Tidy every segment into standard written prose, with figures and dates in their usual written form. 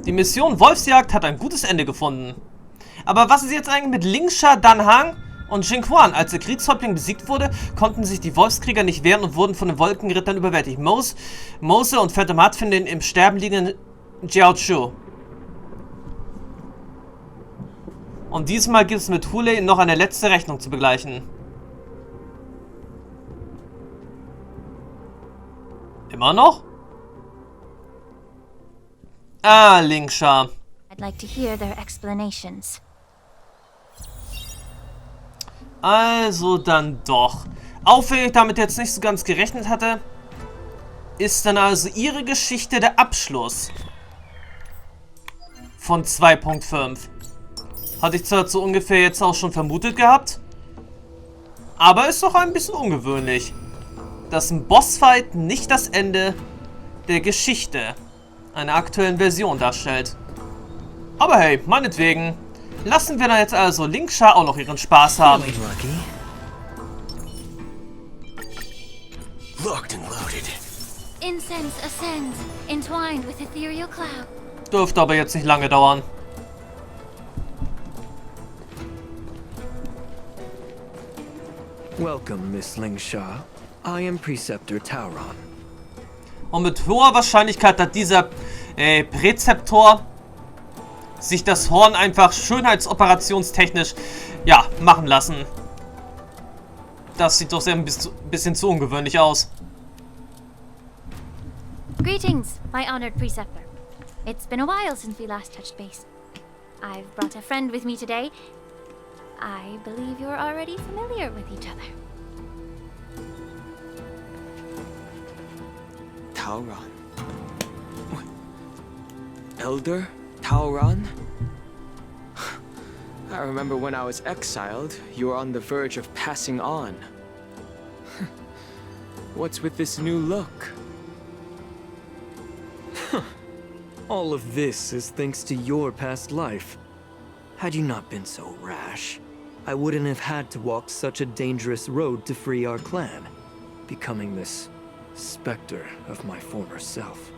Die Mission Wolfsjagd hat ein gutes Ende gefunden. Aber was ist jetzt eigentlich mit Lingsha, Danhang und Xingquan? Als der Kriegshäuptling besiegt wurde, konnten sich die Wolfskrieger nicht wehren und wurden von den Wolkenrittern überwältigt. Mose und Fette finden den im Sterben liegenden Jiaochu. Und diesmal gibt es mit Hule noch eine letzte Rechnung zu begleichen. Immer noch? Ah, Lingsha. I'd like to hear their explanations. Also dann doch. Auch wenn ich damit jetzt nicht so ganz gerechnet hatte, ist dann also ihre Geschichte der Abschluss von 2.5. Hatte ich zwar so ungefähr jetzt auch schon vermutet gehabt, aber ist doch ein bisschen ungewöhnlich, dass ein Bossfight nicht das Ende der Geschichte einer aktuellen Version darstellt. Aber hey, meinetwegen. Lassen wir dann jetzt also Lingsha auch noch ihren Spaß haben. Locked and loaded. Incense ascends, entwined with ethereal cloud. Dürfte aber jetzt nicht lange dauern. Welcome, Miss Lingsha. I am Preceptor Tauron. Und mit hoher Wahrscheinlichkeit hat dieser Präzeptor sich das Horn einfach schönheitsoperationstechnisch, ja, machen lassen. Das sieht doch sehr ein bisschen zu ungewöhnlich aus. Greetings, my honored preceptor. It's been a while since we last touched base. I've brought a friend with me today. I believe you're already familiar with each other. Tauron. Elder Tauron? I remember when I was exiled, you were on the verge of passing on. What's with this new look? All of this is thanks to your past life. Had you not been so rash, I wouldn't have had to walk such a dangerous road to free our clan, becoming this specter of my former self.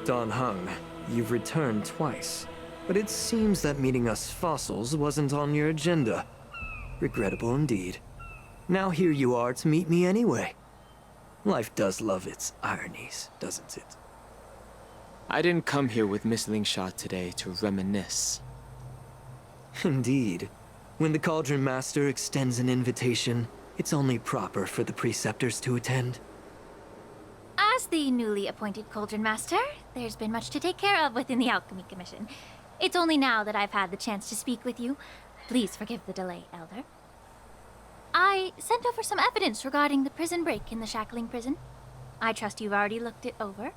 Dan Heng, you've returned twice, but it seems that meeting us fossils wasn't on your agenda. Regrettable indeed. Now here you are to meet me anyway. Life does love its ironies, doesn't it? I didn't come here with Miss Lingsha today to reminisce. Indeed. When the Cauldron Master extends an invitation, it's only proper for the Preceptors to attend. As the newly appointed Cauldron Master, there's been much to take care of within the Alchemy Commission. It's only now that I've had the chance to speak with you. Please forgive the delay, Elder. I sent over some evidence regarding the prison break in the Shackling prison. I trust you've already looked it over.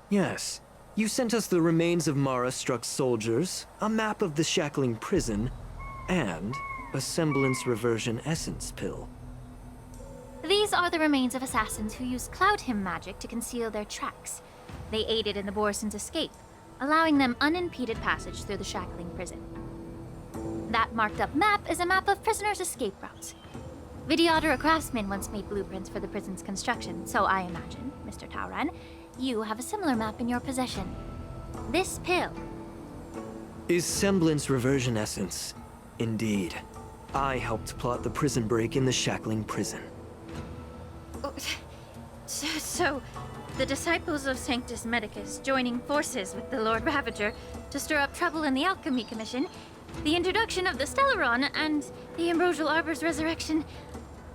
Yes. You sent us the remains of Mara-struck soldiers, a map of the Shackling prison, and a semblance reversion essence pill. These are the remains of assassins who used Cloud Hymn magic to conceal their tracks. They aided in the Borison's escape, allowing them unimpeded passage through the Shackling prison. That marked-up map is a map of prisoners' escape routes. Vidyadhara craftsmen once made blueprints for the prison's construction, so I imagine, Mr. Tauron, you have a similar map in your possession. This pill is semblance reversion essence. Indeed. I helped plot the prison break in the Shackling prison. So, the disciples of Sanctus Medicus joining forces with the Lord Ravager to stir up trouble in the Alchemy Commission, the introduction of the Stellaron, and the Ambrosial Arbor's resurrection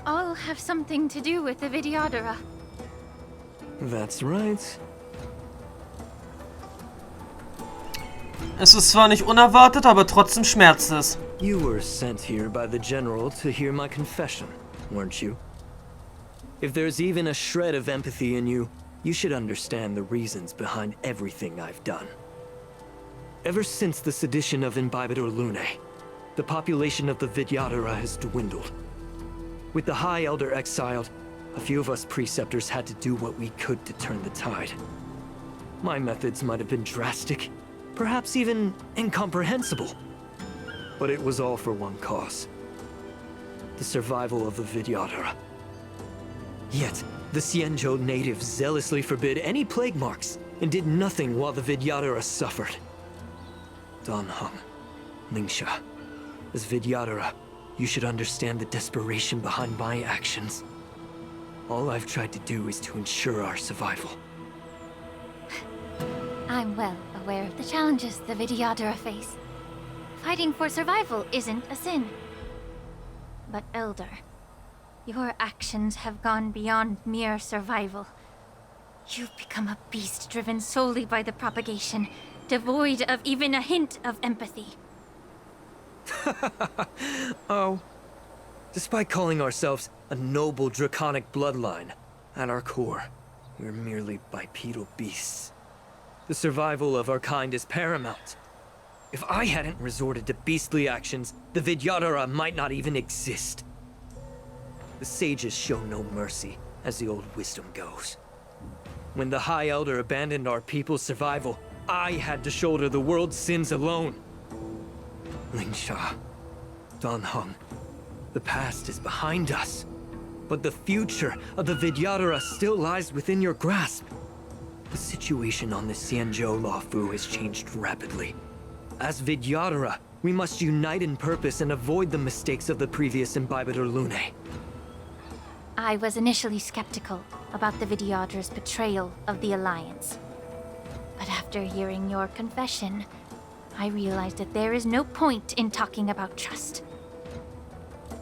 all have something to do with the Vidyadhara. That's right. Es ist zwar nicht unerwartet, aber trotzdem schmerzt es. You were sent here by the General to hear my confession, weren't you? If there's even a shred of empathy in you, you should understand the reasons behind everything I've done. Ever since the sedition of Imbibidor Lune, the population of the Vidyadhara has dwindled. With the High Elder exiled, a few of us Preceptors had to do what we could to turn the tide. My methods might have been drastic, perhaps even incomprehensible. But it was all for one cause. The survival of the Vidyadhara. Yet, the Xianzhou natives zealously forbid any plague marks and did nothing while the Vidyadhara suffered. Danheng, Lingsha, as Vidyadhara, you should understand the desperation behind my actions. All I've tried to do is to ensure our survival. I'm well aware of the challenges the Vidyadhara face. Fighting for survival isn't a sin. But Elder, your actions have gone beyond mere survival. You've become a beast driven solely by the propagation, devoid of even a hint of empathy. Oh. Despite calling ourselves a noble draconic bloodline, at our core, we're merely bipedal beasts. The survival of our kind is paramount. If I hadn't resorted to beastly actions, the Vidyadhara might not even exist. The sages show no mercy, as the old wisdom goes. When the High Elder abandoned our people's survival, I had to shoulder the world's sins alone. Lingsha, Danheng, the past is behind us, but the future of the Vidyadhara still lies within your grasp. The situation on the Xianzhou Luofu has changed rapidly. As Vidyadhara, we must unite in purpose and avoid the mistakes of the previous Imbibitor Lunae. I was initially skeptical about the Vidyadhara's betrayal of the Alliance. But after hearing your confession, I realized that there is no point in talking about trust.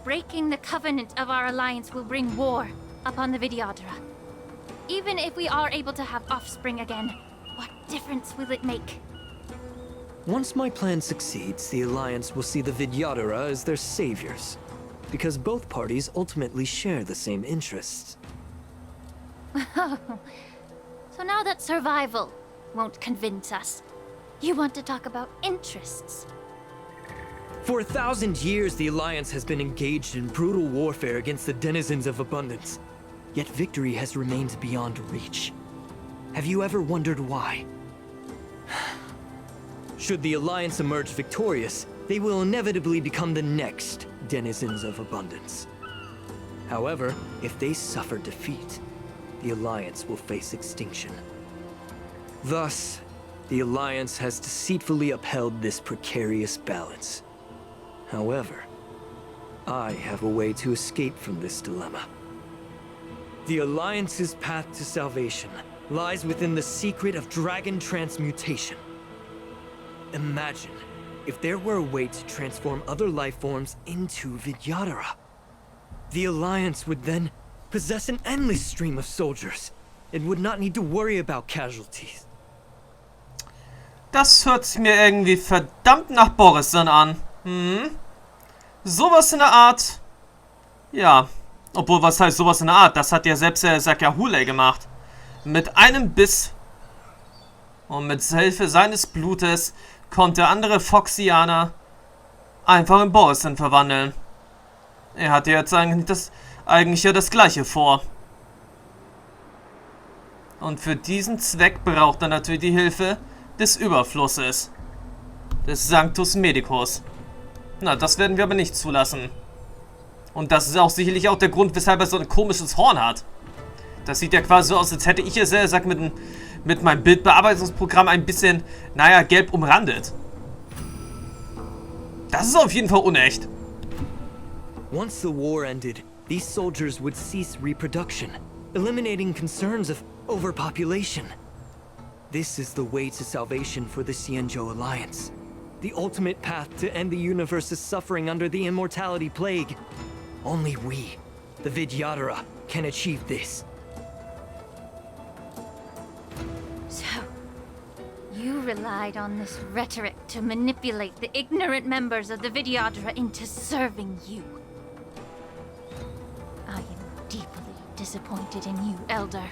Breaking the covenant of our alliance will bring war upon the Vidyadhara. Even if we are able to have offspring again, what difference will it make? Once my plan succeeds, the Alliance will see the Vidyadhara as their saviors, because both parties ultimately share the same interests. So now that survival won't convince us, you want to talk about interests? For 1,000 years, the Alliance has been engaged in brutal warfare against the denizens of abundance. Yet victory has remained beyond reach. Have you ever wondered why? Should the Alliance emerge victorious, they will inevitably become the next denizens of abundance. However, if they suffer defeat, the Alliance will face extinction. Thus, the Alliance has deceitfully upheld this precarious balance. However, I have a way to escape from this dilemma. The Alliance's path to salvation lies within the secret of dragon transmutation. Imagine if there were a way to transform other life forms into Vidyadhara. The Alliance would then possess an endless stream of soldiers and would not need to worry about casualties. Das hört sich mir irgendwie verdammt nach Borison an. Sowas in der Art. Ja. Obwohl, was heißt sowas in der Art? Das hat ja selbst der Sakahule gemacht. Mit einem Biss. Und mit Hilfe seines Blutes konnte andere Foxianer einfach in Borison verwandeln. Er hatte jetzt eigentlich ja das Gleiche vor. Und für diesen Zweck braucht er natürlich die Hilfe des Überflusses. Des Sanctus Medicus. Na, das werden wir aber nicht zulassen. Und das ist auch sicherlich auch der Grund, weshalb er so ein komisches Horn hat. Das sieht ja quasi so aus, als hätte ich es, mit meinem Bildbearbeitungsprogramm ein bisschen, naja, gelb umrandet. Das ist auf jeden Fall unecht. Once the war ended, these soldiers would cease reproduction, eliminating concerns of overpopulation. This is the way to salvation for the Xianzhou Alliance. The ultimate path to end the universe's suffering under the immortality plague. Only we, the Vidyadhara, can achieve this. So, you relied on this rhetoric to manipulate the ignorant members of the Vidyadhara into serving you. I am deeply disappointed in you, Elder.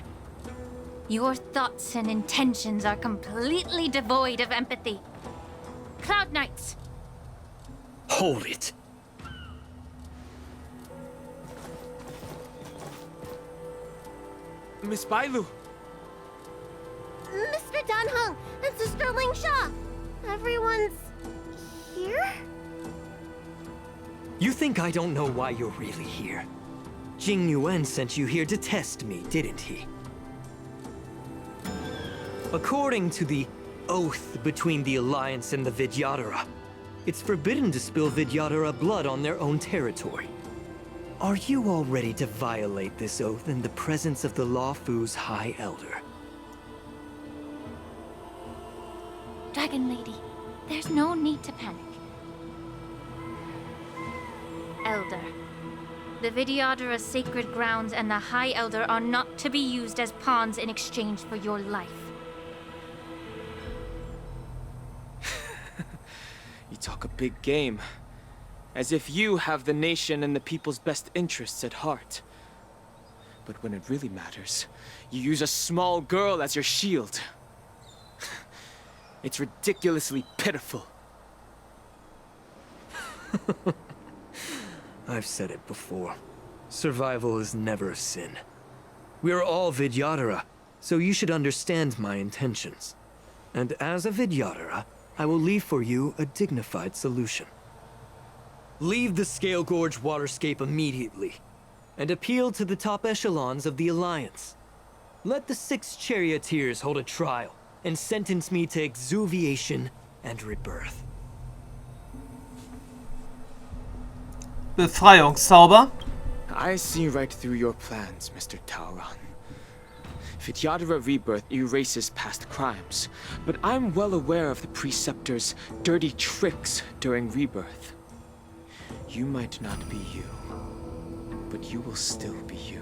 Your thoughts and intentions are completely devoid of empathy. Cloud Knights! Hold it! Miss Bailu! Mr. Danheng and Sister Lingsha! Everyone's here? You think I don't know why you're really here? Jing Yuan sent you here to test me, didn't he? According to the oath between the Alliance and the Vidyadhara, it's forbidden to spill Vidyadhara blood on their own territory. Are you all ready to violate this oath in the presence of the Lawfu's High Elder? Dragon Lady, there's no need to panic. Elder, the Vidyadhara's sacred grounds and the High Elder are not to be used as pawns in exchange for your life. You talk a big game. As if you have the nation and the people's best interests at heart. But when it really matters, you use a small girl as your shield. It's ridiculously pitiful. I've said it before. Survival is never a sin. We're all Vidyadhara, so you should understand my intentions. And as a Vidyadhara, I will leave for you a dignified solution. Leave the Scale Gorge waterscape immediately, and appeal to the top echelons of the Alliance. Let the 6 charioteers hold a trial, and sentence me to exuviation and rebirth. Befreiungszauber. I see right through your plans, Mr. Tauron. Vidyadhara Rebirth erases past crimes, but I'm well aware of the Preceptor's dirty tricks during Rebirth. You might not be you, but you will still be you.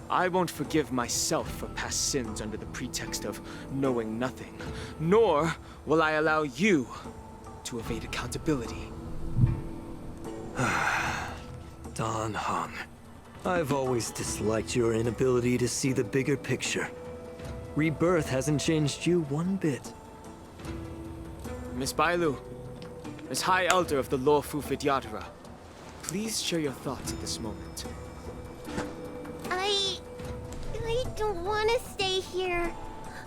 I won't forgive myself for past sins under the pretext of knowing nothing, nor will I allow you to evade accountability. Dan Heng, I've always disliked your inability to see the bigger picture. Rebirth hasn't changed you one bit. Miss Bailu, as High Elder of the Lawfu Vidyadhara, please share your thoughts at this moment. I don't want to stay here.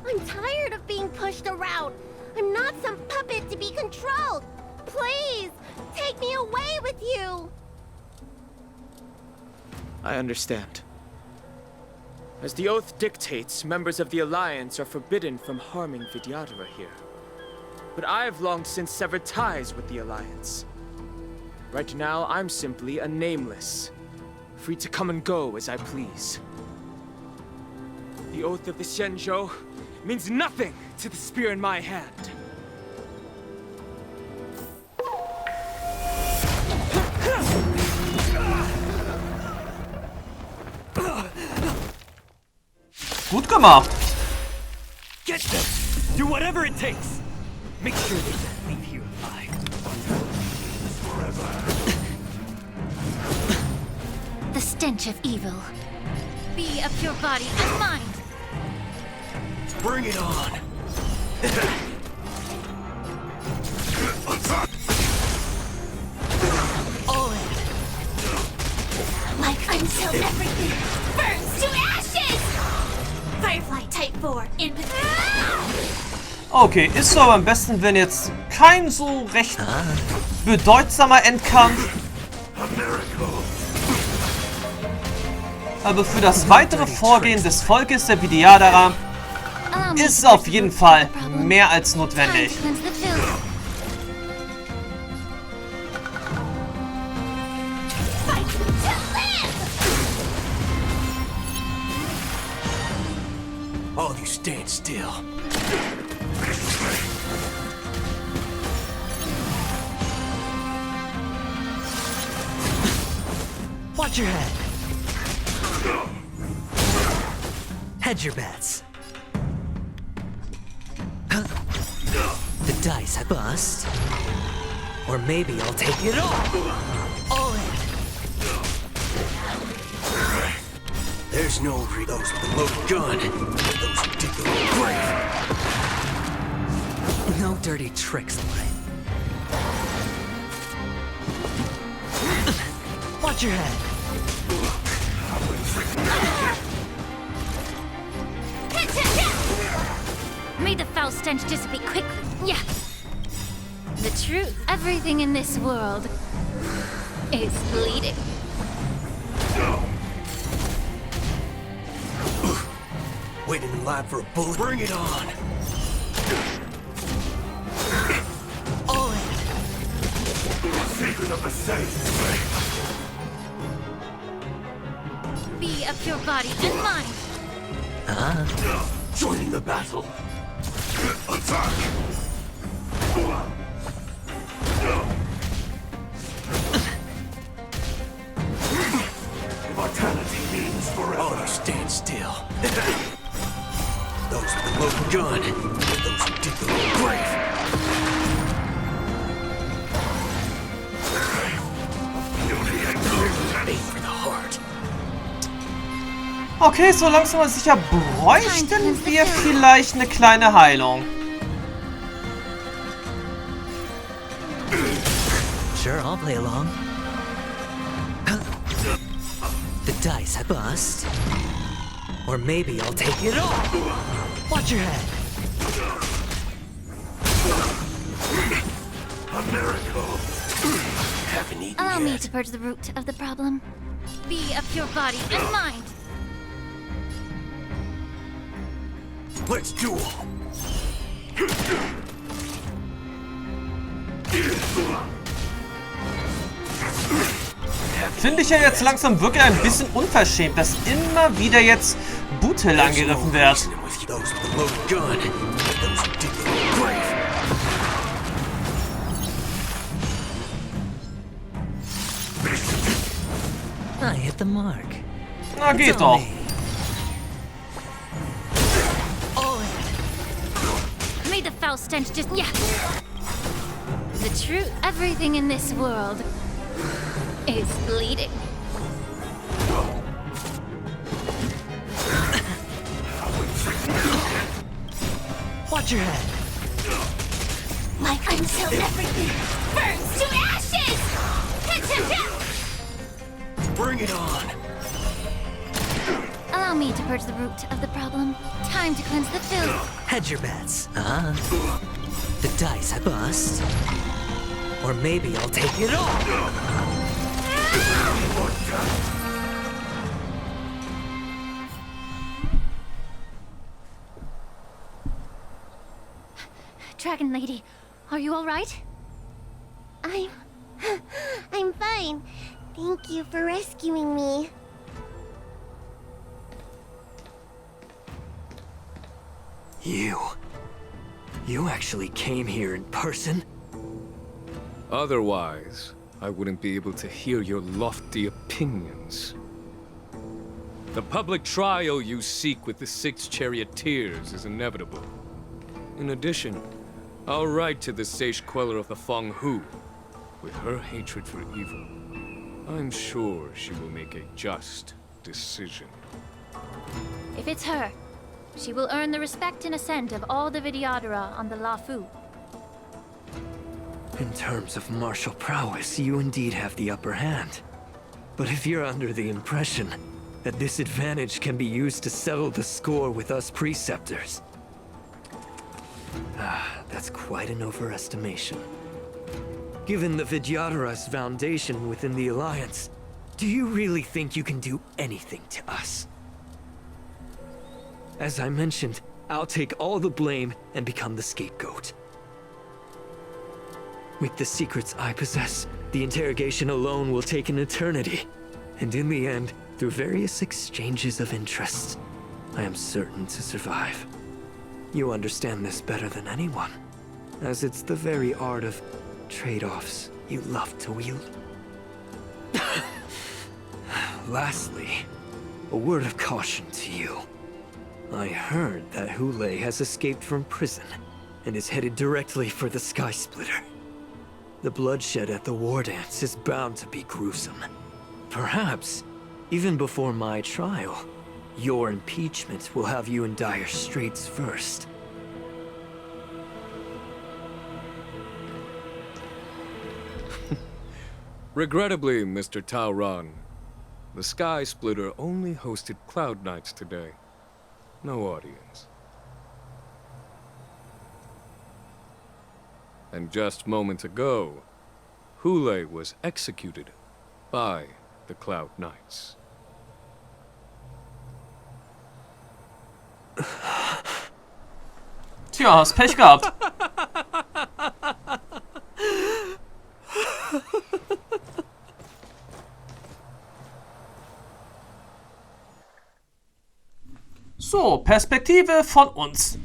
I'm tired of being pushed around. I'm not some puppet to be controlled. Please, take me away with you. I understand. As the oath dictates, members of the Alliance are forbidden from harming Vidyadhara here. But I've long since severed ties with the Alliance. Right now, I'm simply a nameless, free to come and go as I please. The oath of the Xianzhou means nothing to the spear in my hand. Gut gemacht. Get them! Do whatever it takes! Make sure they don't leave here alive. The stench of evil. Be of your body and mind. Bring it on! All in. Like until everything burns to ashes! Firefly Type 4 in Okay, ist so aber am besten, wenn jetzt kein so recht bedeutsamer Endkampf. Aber für das weitere Vorgehen des Volkes der Vidyadhara ist es auf jeden Fall mehr als notwendig. All you stand still. Watch your head. Hedge your bets. The dice I bust. Or maybe I'll take it all in. There's no those with a loaded gun. Those who dig their own grave. No dirty tricks, Light. Watch your head. May the foul stench dissipate quickly. Yeah. The truth. Everything in this world is bleeding. Waiting in line for a bullet. Bring it on! All in! Secret of the safe! Be of your body and mind. Joining the battle. Attack! Immortality means forever. Oh, stand still. Those with the loaded gun. Those who dig the grave. Aim for the heart. Okay, so langsam aber sicher bräuchten wir vielleicht eine kleine Heilung. Sure, I'll play along. The dice I bust. Or maybe I'll take it all. Watch your head. A miracle. Haven't eaten Allow me yet. to purge the root of the problem. Be of your body and mind. Let's duel. Finde ich ja jetzt langsam wirklich ein bisschen unverschämt, dass immer wieder jetzt Butel angegriffen wird. I hit the mark. Na, geht doch. May the foul stench just the truth. Everything in this world is bleeding. Watch your head. Like until everything burns to ashes! Bring it on. Allow me to purge the root of the problem. Time to cleanse the filth. Hedge your bets. The dice I bust. Or maybe I'll take it all. Dragon Lady, are you all right? I'm fine. Thank you for rescuing me. You actually came here in person? Otherwise, I wouldn't be able to hear your lofty opinions. The public trial you seek with the 6 charioteers is inevitable. In addition, I'll write to the sage queller of the Feng Hu. With her hatred for evil, I'm sure she will make a just decision. If it's her, she will earn the respect and assent of all the Vidyadhara on the Lafu. In terms of martial prowess, you indeed have the upper hand. But if you're under the impression that this advantage can be used to settle the score with us preceptors, that's quite an overestimation. Given the Vidyadhara's foundation within the Alliance, do you really think you can do anything to us? As I mentioned, I'll take all the blame and become the scapegoat. With the secrets I possess, the interrogation alone will take an eternity. And in the end, through various exchanges of interest, I am certain to survive. You understand this better than anyone, as it's the very art of trade-offs you love to wield. Lastly, a word of caution to you. I heard that Hule has escaped from prison and is headed directly for the Sky Splitter. The bloodshed at the war dance is bound to be gruesome. Perhaps, even before my trial, your impeachment will have you in dire straits first. Regrettably, Mr. Taoran, the Sky Splitter only hosted Cloud Knights today. No audience. And just moments ago, Hule was executed by the Cloud Knights. Tja, hast Pech gehabt. So, Perspektive von uns.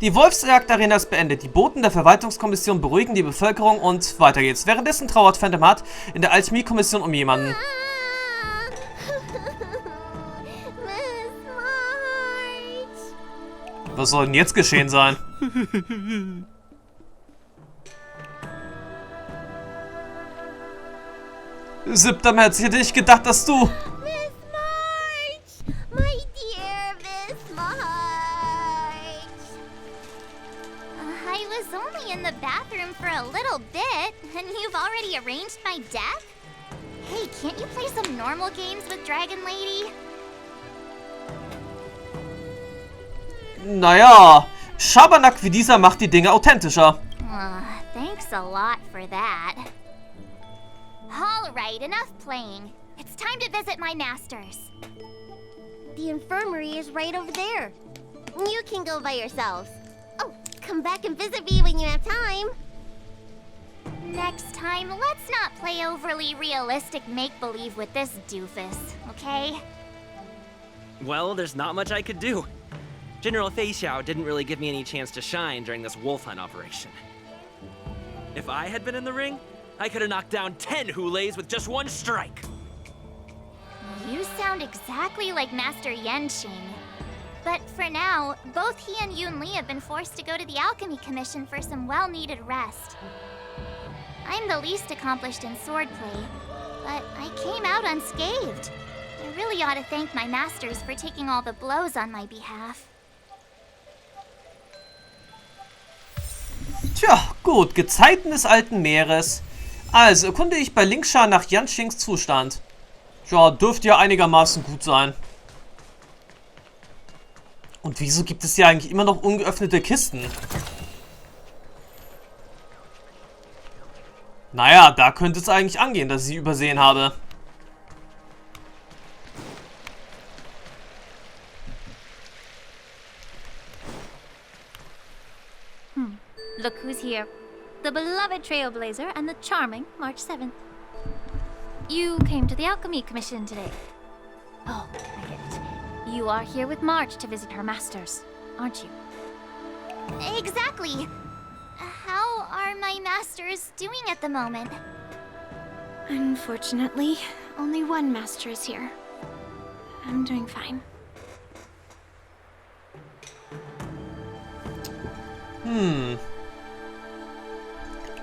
Die Wolfsjagd-Arena ist beendet. Die Boten der Verwaltungskommission beruhigen die Bevölkerung und weiter geht's. Währenddessen trauert Phantom Hart in der Alchemie-Kommission um jemanden. Was soll denn jetzt geschehen sein? Siebter März, ich hätte nicht gedacht, dass du... Miss March! My dear Miss March! I was only in the bathroom for a little bit, and you've already arranged my death? Hey, can't you play some normal games with Dragon Lady? Naja, Schabernack wie dieser macht die Dinge authentischer. Thanks a lot for that. Alright, enough playing. It's time to visit my masters. The infirmary is right over there. You can go by yourselves. Oh, come back and visit me when you have time. Next time, let's not play overly realistic make-believe with this doofus, okay? Well, there's not much I could do. General Feixiao didn't really give me any chance to shine during this wolf hunt operation. If I had been in the ring, I could have knocked down 10 Hulays with just one strike. You sound exactly like Master Yenqing. But for now, both he and Yun Li have been forced to go to the Alchemy Commission for some well-needed rest. I'm the least accomplished in swordplay, but I came out unscathed. I really ought to thank my masters for taking all the blows on my behalf. Tja, gut, Gezeiten des alten Meeres. Also, erkunde ich bei Lingsha nach Yanqings Zustand. Ja, dürfte ja einigermaßen gut sein. Und wieso gibt es hier eigentlich immer noch ungeöffnete Kisten? Naja, da könnte es eigentlich angehen, dass ich sie übersehen habe. Look who's here. The beloved Trailblazer and the charming March 7th. You came to the Alchemy Commission today. Oh, I get it. You are here with March to visit her masters, aren't you? Exactly. How are my masters doing at the moment? Unfortunately, only one master is here. I'm doing fine.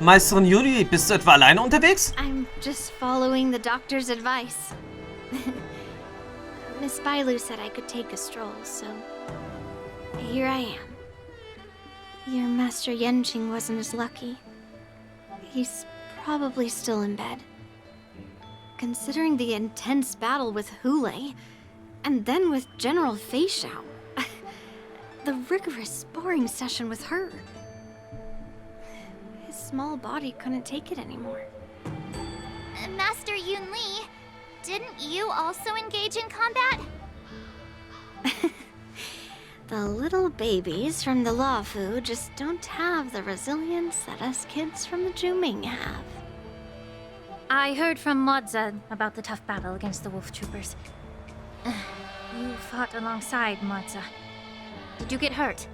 Meisterin Yuri, bist du etwa alleine unterwegs? I'm just following the doctor's advice. Miss Bailu said I could take a stroll, so here I am. Your Master Yenqing wasn't as lucky. He's probably still in bed. Considering the intense battle with Hulei, and then with General Feixiao, the rigorous sparring session with her. His small body couldn't take it anymore. Master Yun Li, didn't you also engage in combat? The little babies from the Luofu just don't have the resilience that us kids from the Zhuming have. I heard from Modza about the tough battle against the wolf troopers. You fought alongside Modza. Did you get hurt?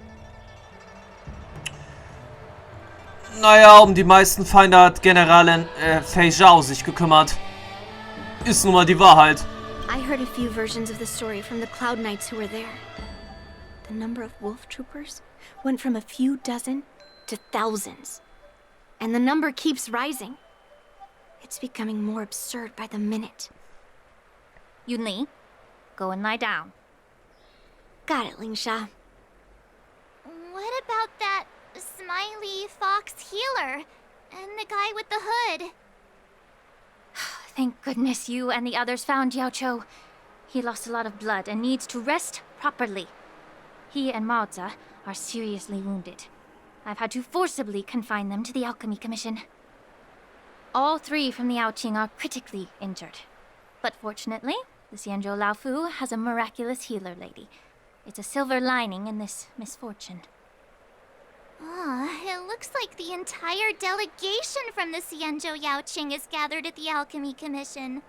Naja, um die meisten Feinde hat Generalin Feixiao sich gekümmert. Ist nun mal die Wahrheit. I heard a few versions of the story from the Cloud Knights who were there. The number of wolf troopers went from a few dozen to thousands. And the number keeps rising. It's becoming more absurd by the minute. Yun Li, go and lie down. Got it, Lingsha. What about that smiley fox healer and the guy with the hood? Thank goodness you and the others found Yaoqiu. He lost a lot of blood and needs to rest properly. He and Maoza are seriously wounded. I've had to forcibly confine them to the Alchemy Commission. All three from the Yaoqing are critically injured. But fortunately, The Xianzhou Laofu has a miraculous healer lady. It's a silver lining in this misfortune. It looks like the entire delegation from the Xianzhou Yaoqing is gathered at the Alchemy Commission.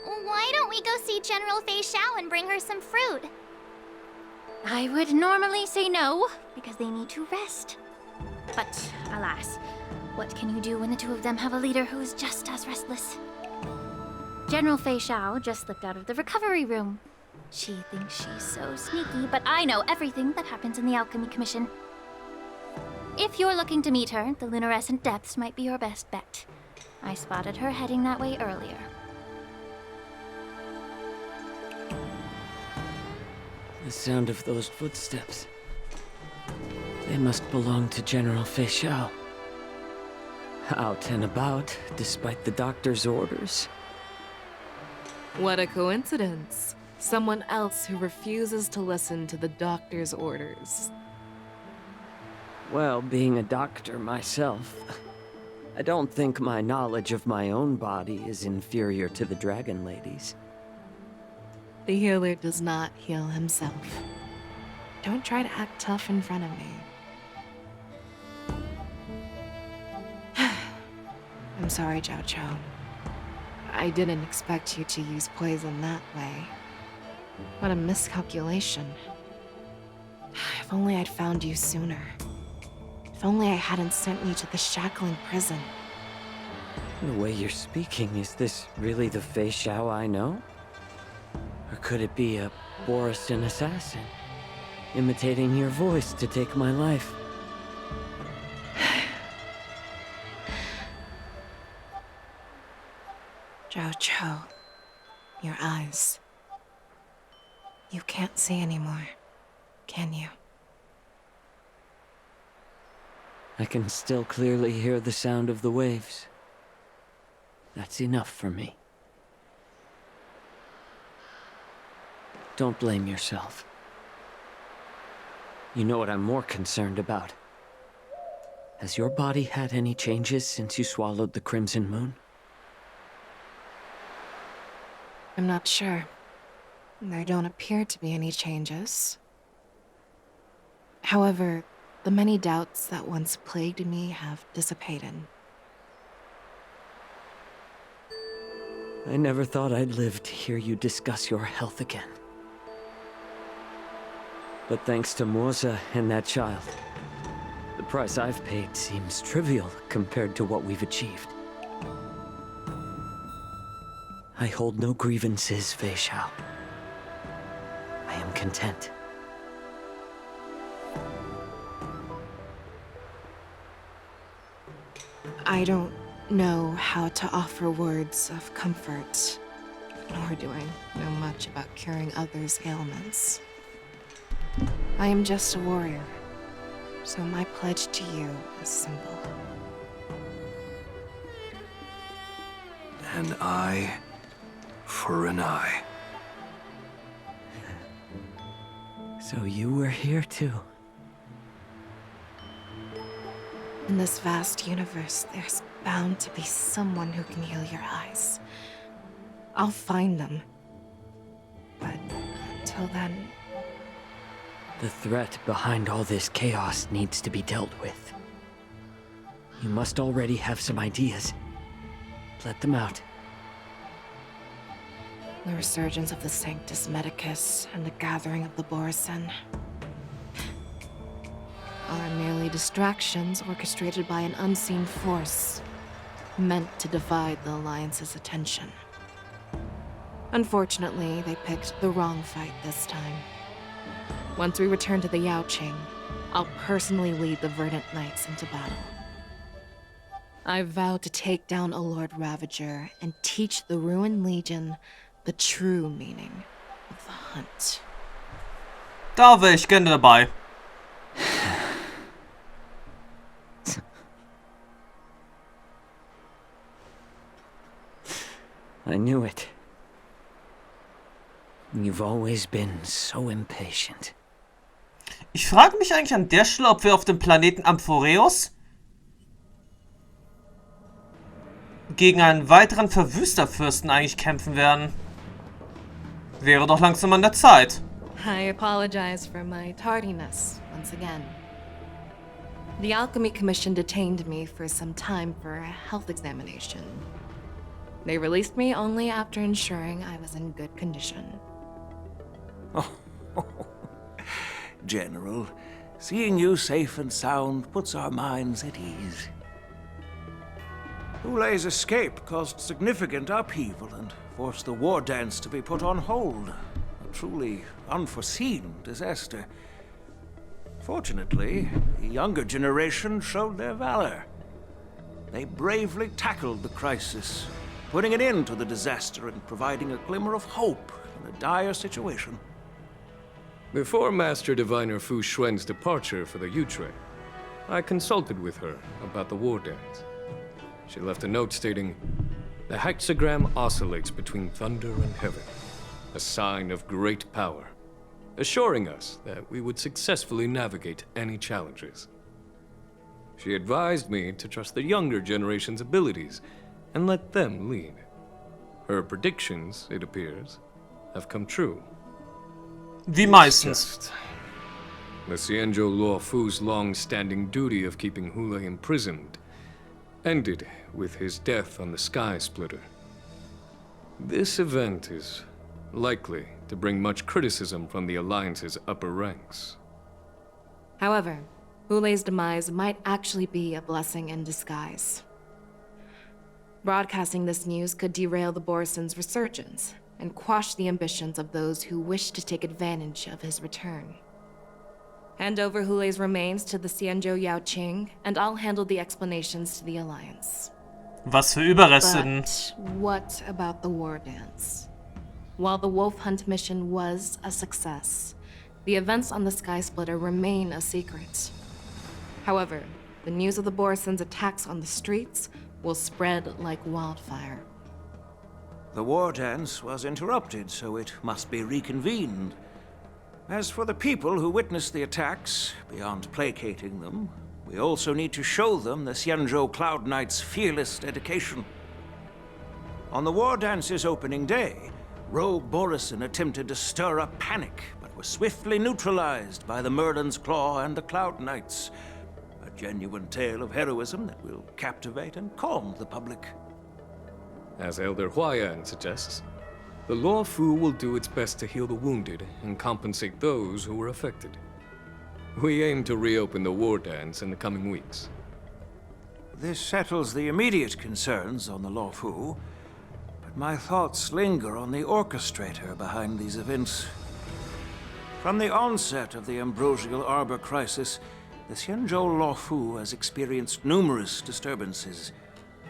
Why don't we go see General Fei Xiao and bring her some fruit? I would normally say no, because they need to rest. But, alas, what can you do when the two of them have a leader who is just as restless? General Fei Xiao just slipped out of the recovery room. She thinks she's so sneaky, but I know everything that happens in the Alchemy Commission. If you're looking to meet her, the luminescent depths might be your best bet. I spotted her heading that way earlier. The sound of those footsteps. They must belong to General Fei Xiao. Out and about, despite the doctor's orders. What a coincidence. Someone else who refuses to listen to the doctor's orders. Well, being a doctor myself, I don't think my knowledge of my own body is inferior to the Dragon Lady's. The healer does not heal himself. Don't try to act tough in front of me. I'm sorry, Zhao Chou. I didn't expect you to use poison that way. What a miscalculation. If only I'd found you sooner. If only I hadn't sent you to the shackling prison. The way you're speaking, is this really the Fei Xiao I know? Or could it be a Boristan assassin, imitating your voice to take my life? Zhao Chou, your eyes. You can't see anymore, can you? I can still clearly hear the sound of the waves. That's enough for me. Don't blame yourself. You know what I'm more concerned about? Has your body had any changes since you swallowed the Crimson Moon? I'm not sure. There don't appear to be any changes. However, the many doubts that once plagued me have dissipated. I never thought I'd live to hear you discuss your health again. But thanks to Moza and that child, the price I've paid seems trivial compared to what we've achieved. I hold no grievances, Fei Xiao. I am content. I don't know how to offer words of comfort, nor do I know much about curing others' ailments. I am just a warrior, so my pledge to you is simple. An eye for an eye. So you were here too. In this vast universe, there's bound to be someone who can heal your eyes. I'll find them. But until then... The threat behind all this chaos needs to be dealt with. You must already have some ideas. Let them out. The resurgence of the Sanctus Medicus and the gathering of the Borisin are merely distractions orchestrated by an unseen force, meant to divide the Alliance's attention. Unfortunately, they picked the wrong fight this time. Once we return to the Yaoqing, I'll personally lead the Verdant Knights into battle. I vow to take down a Lord Ravager and teach the Ruined Legion the true meaning of the hunt. Da wäre ich gerne dabei. I knew it. You've always been so impatient. Ich frage mich eigentlich an der Stelle, ob wir auf dem Planeten Amphoreus gegen einen weiteren Verwüsterfürsten eigentlich kämpfen werden. Wäre doch langsam an der Zeit. I apologize for my tardiness once again. The Alchemy Commission detained me for some time for a health examination. They released me only after ensuring I was in good condition. General, seeing you safe and sound puts our minds at ease. Hulei's escape caused significant upheaval and forced the war dance to be put on hold. A truly unforeseen disaster. Fortunately, the younger generation showed their valor. They bravely tackled the crisis, putting an end to the disaster and providing a glimmer of hope in a dire situation. Before Master Diviner Fu Xuan's departure for the Yutri, I consulted with her about the war dance. She left a note stating, "The hexagram oscillates between thunder and heaven, a sign of great power, assuring us that we would successfully navigate any challenges." She advised me to trust the younger generation's abilities and let them lead. Her predictions, it appears, have come true. Wie meistens. The Xianzhou Luo Fu's long-standing duty of keeping Hulei imprisoned ended with his death on the Sky Splitter. This event is likely to bring much criticism from the Alliance's upper ranks. However, Hulei's demise might actually be a blessing in disguise. Broadcasting this news could derail the Borison's resurgence and quash the ambitions of those who wish to take advantage of his return. Hand over Hulei's remains to the Xianzhou Yaoqing, and I'll handle the explanations to the Alliance. Was für Überreste. But what about the war dance? While the Wolf Hunt mission was a success, the events on the Sky Splitter remain a secret. However, the news of the Borison's attacks on the streets will spread like wildfire. The war dance was interrupted, so it must be reconvened. As for the people who witnessed the attacks, beyond placating them, we also need to show them the Xianzhou Cloud Knight's fearless dedication. On the war dance's opening day, Rogue Borison attempted to stir up panic, but was swiftly neutralized by the Merlin's Claw and the Cloud Knights. A genuine tale of heroism that will captivate and calm the public. As Elder Huayan suggests, the Luo Fu will do its best to heal the wounded and compensate those who were affected. We aim to reopen the war dance in the coming weeks. This settles the immediate concerns on the Luo Fu, but my thoughts linger on the orchestrator behind these events. From the onset of the Ambrosial Arbor crisis, the Xianzhou Luo Fu has experienced numerous disturbances,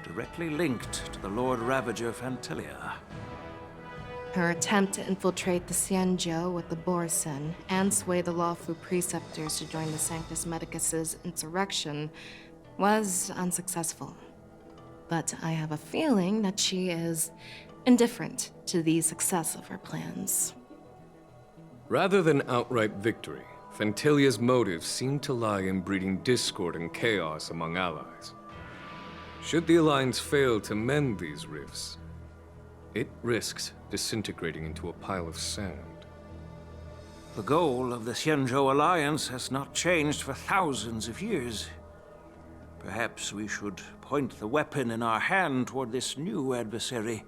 directly linked to the Lord Ravager Phantilia. Her attempt to infiltrate the Xianzhou with the Borison and sway the Luo Fu preceptors to join the Sanctus Medicus's insurrection was unsuccessful. But I have a feeling that she is indifferent to the success of her plans. Rather than outright victory, Phantilia's motives seem to lie in breeding discord and chaos among allies. Should the Alliance fail to mend these rifts, it risks disintegrating into a pile of sand. The goal of the Xianzhou Alliance has not changed for thousands of years. Perhaps we should point the weapon in our hand toward this new adversary.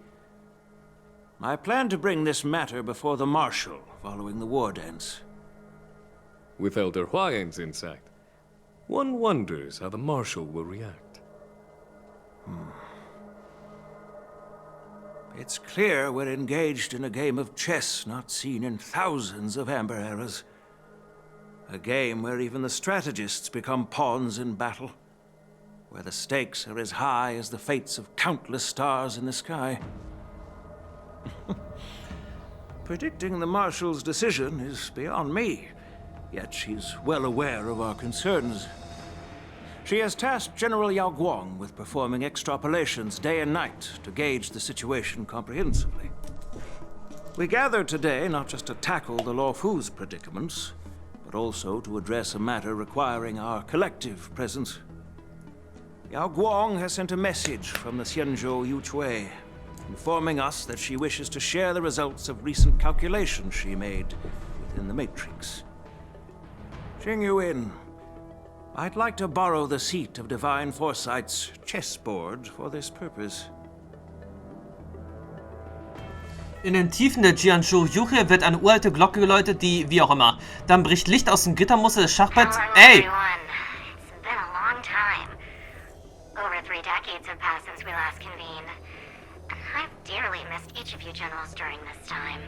I plan to bring this matter before the Marshal following the war dance. With Elder Huayan's insight, one wonders how the Marshal will react. It's clear we're engaged in a game of chess not seen in thousands of Amber eras. A game where even the strategists become pawns in battle. Where the stakes are as high as the fates of countless stars in the sky. Predicting the Marshal's decision is beyond me, yet she's well aware of our concerns. She has tasked General Yao Guang with performing extrapolations day and night to gauge the situation comprehensively. We gathered today not just to tackle the Luo Fu's predicaments, but also to address a matter requiring our collective presence. Yao Guang has sent a message from the Xianzhou Yuchui. informing us that she wishes to share the results of recent calculations she made within the Matrix. Jingyuin, I'd like to borrow the seat of Divine Foresight's chessboard for this purpose. In den Tiefen der Xianzhou-Juche wird eine uralte Glocke geläutet, die, wie auch immer. Dann bricht Licht aus dem Gittermuster des Schachbretts. Ey! It's been a long time. Over 3 decades have passed since we last convened. I've dearly missed each of you generals during this time.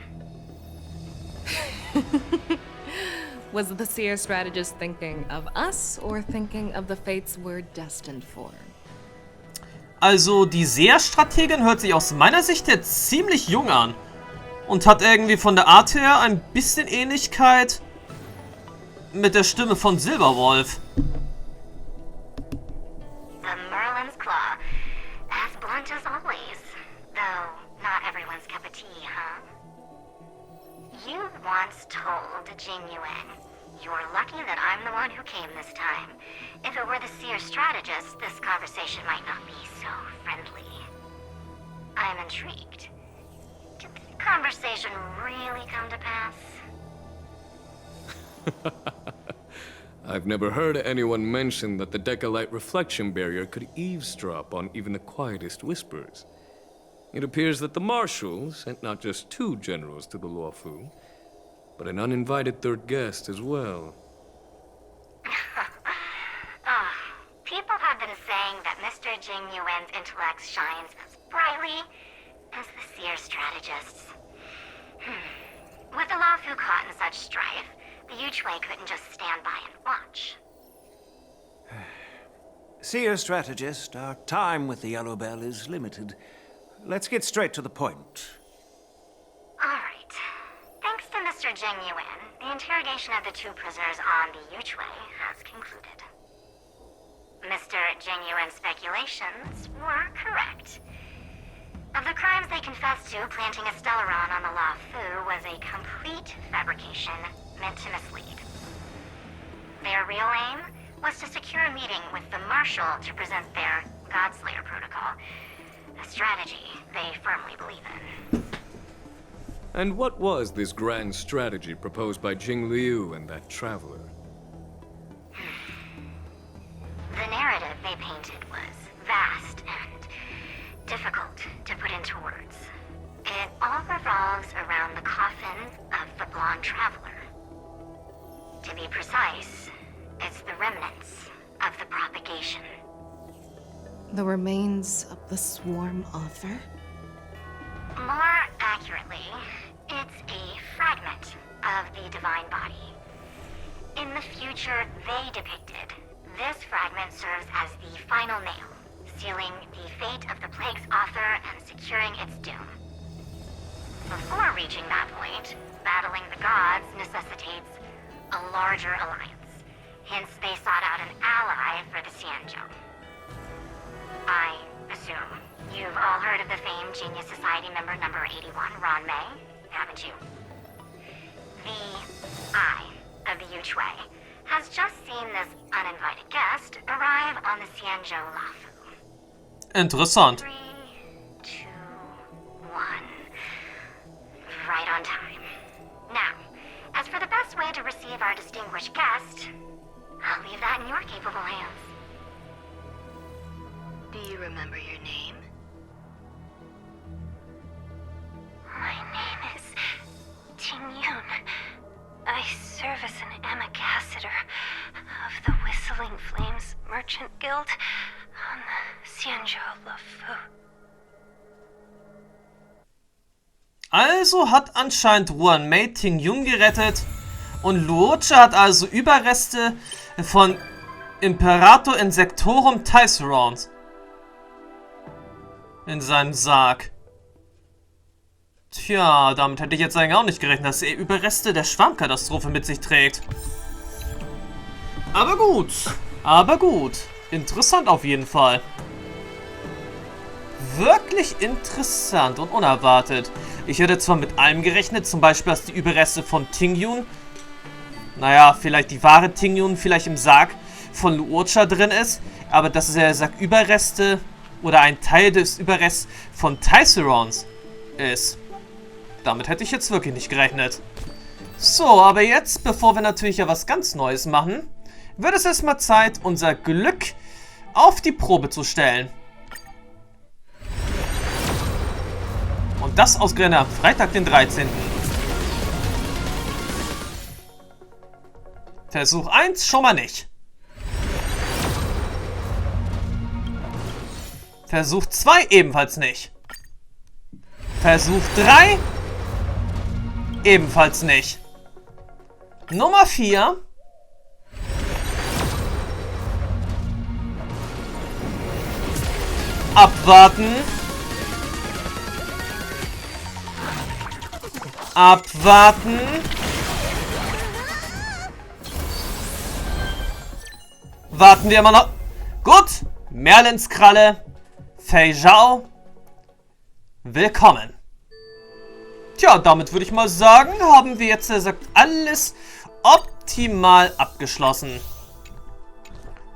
Was the seer strategist thinking of us or thinking of the fates we're destined for? Also, die Seher-Strategin hört sich aus meiner Sicht jetzt ziemlich jung an. Und hat irgendwie von der Art her ein bisschen Ähnlichkeit mit der Stimme von Silberwolf. The Merlin's Claw. As blunt as always. Though, not everyone's cup of tea, huh? You once told Jingyuin, "You're lucky that I'm the one who came this time. If it were the seer strategist, this conversation might not be so friendly." I'm intrigued. Did the conversation really come to pass? I've never heard anyone mention that the Decalite reflection barrier could eavesdrop on even the quietest whispers. It appears that the Marshal sent not just 2 generals to the Luofu, but an uninvited 3rd guest as well. People have been saying that Mr. Jingyuin's intellect shines as brightly as the seer strategist's. With the Luofu caught in such strife, the Yuchui couldn't just stand by and watch. Seer strategist, our time with the Yellow Bell is limited. Let's get straight to the point. Alright. Thanks to Mr. Jingyuin, the interrogation of the 2 prisoners on the Yuchui has concluded. Mr. Jingyuin's speculations were correct. Of the crimes they confessed to, planting a Stellaron on the Luofu was a complete fabrication meant to mislead. Their real aim was to secure a meeting with the Marshal to present their Godslayer protocol, a strategy they firmly believe in. And what was this grand strategy proposed by Jing Liu and that traveler? The narrative they painted was vast and difficult to put into words. It all revolves around the coffin of the blonde traveler. To be precise, it's the remnants of the propagation. The remains of the swarm author? More accurately, it's a fragment of the divine body. In the future they depicted, this fragment serves as the final nail, sealing the fate of the plague's author and securing its doom. Before reaching that point, battling the gods necessitates a larger alliance. Hence, they sought out an ally for the Xianzhou. I assume you've all heard of the famed Genius Society member number 81, Ron May, haven't you? The Eye of the Yuchui has just seen this uninvited guest arrive on the Xianzhou Luofu. Interessant. 3, 2, 1. Right on time. Now, as for the best way to receive our distinguished guest, I'll leave that in your capable hands. Do you remember your name? My name is Tingyun. I serve as an ambassador of the Whistling Flames Merchant Guild on the Xianzhou Luofu. Also hat anscheinend Ruan Mei Tingyun gerettet und Luocha hat also Überreste von Imperator Insectorum Tisserand in seinem Sarg. Tja, damit hätte ich jetzt eigentlich auch nicht gerechnet, dass er Überreste der Schwarmkatastrophe mit sich trägt. Aber gut. Interessant auf jeden Fall. Wirklich interessant und unerwartet. Ich hätte zwar mit allem gerechnet, zum Beispiel, dass die Überreste von Tingyun, naja, vielleicht die wahre Tingyun vielleicht im Sarg von Luocha drin ist, aber dass er sagt Überreste, oder ein Teil des Überrests von Tisserons ist. Damit hätte ich jetzt wirklich nicht gerechnet. So, aber jetzt, bevor wir natürlich ja was ganz Neues machen, wird es erstmal Zeit, unser Glück auf die Probe zu stellen. Und das ausgerechnet am Freitag, den 13. Versuch 1 schon mal nicht. Versuch 2 ebenfalls nicht. Versuch 3 ebenfalls nicht. Nummer 4. Abwarten. Abwarten. Warten wir immer noch. Gut. Merlins Kralle. Fei Zhao. Willkommen. Tja, damit würde ich mal sagen, haben wir jetzt alles optimal abgeschlossen.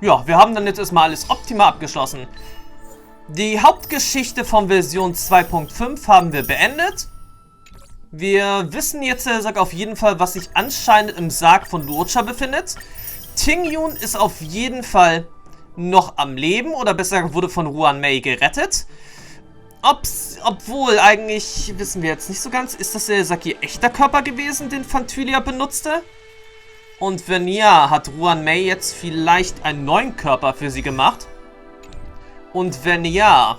Ja, wir haben dann jetzt erstmal alles optimal abgeschlossen. Die Hauptgeschichte von Version 2.5 haben wir beendet. Wir wissen jetzt auf jeden Fall, was sich anscheinend im Sarg von Luocha befindet. Tingyun ist auf jeden Fall noch am Leben, oder besser gesagt wurde von Ruan Mei gerettet. Obwohl, eigentlich wissen wir jetzt nicht so ganz, ist das ihr echter Körper gewesen, den Phantylia benutzte? Und wenn ja, hat Ruan Mei jetzt vielleicht einen neuen Körper für sie gemacht? Und wenn ja,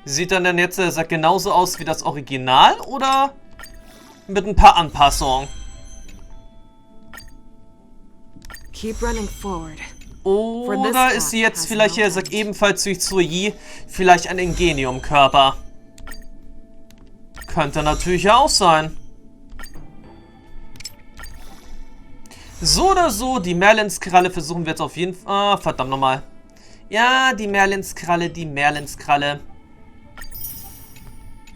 sieht dann jetzt genauso aus wie das Original oder mit ein paar Anpassungen? Keep running forward. Oder ist sie jetzt vielleicht ebenfalls durch Zuyi vielleicht ein Ingenium-Körper? Könnte natürlich auch sein. So oder so, die Merlins-Kralle versuchen wir jetzt auf jeden Fall... verdammt nochmal. Ja, die Merlins-Kralle, die Merlins-Kralle.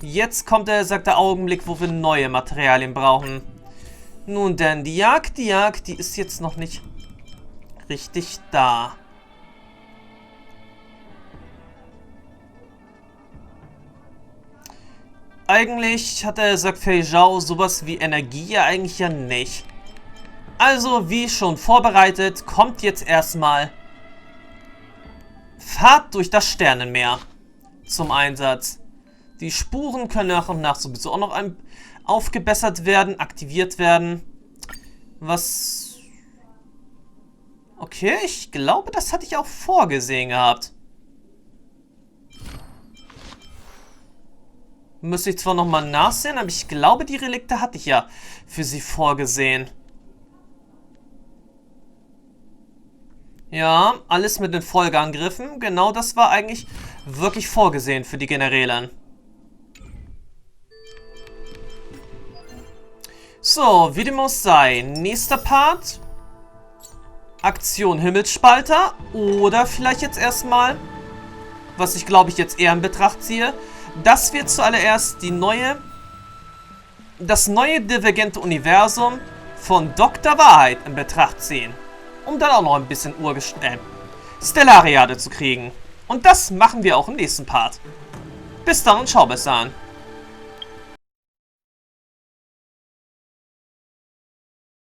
Jetzt kommt der Augenblick, wo wir neue Materialien brauchen. Nun denn, die Jagd, die ist jetzt noch nicht richtig da. Eigentlich hat Fei Zhao sowas wie Energie ja eigentlich ja nicht. Also, wie schon vorbereitet, kommt jetzt erstmal Fahrt durch das Sternenmeer zum Einsatz. Die Spuren können nach und nach sowieso auch noch aufgebessert werden, aktiviert werden. Was... Okay, ich glaube, das hatte ich auch vorgesehen gehabt. Müsste ich zwar nochmal nachsehen, aber ich glaube, die Relikte hatte ich ja für sie vorgesehen. Ja, alles mit den Folgeangriffen. Genau das war eigentlich wirklich vorgesehen für die Generälen. So, wie dem auch sei. Nächster Part. Aktion Himmelsspalter. Oder vielleicht jetzt erstmal, was ich glaube ich jetzt eher in Betracht ziehe, dass wir zuallererst das neue divergente Universum von Dr. Wahrheit in Betracht ziehen. Um dann auch noch ein bisschen Stellariade zu kriegen. Und das machen wir auch im nächsten Part. Bis dann und ciao, bis dann.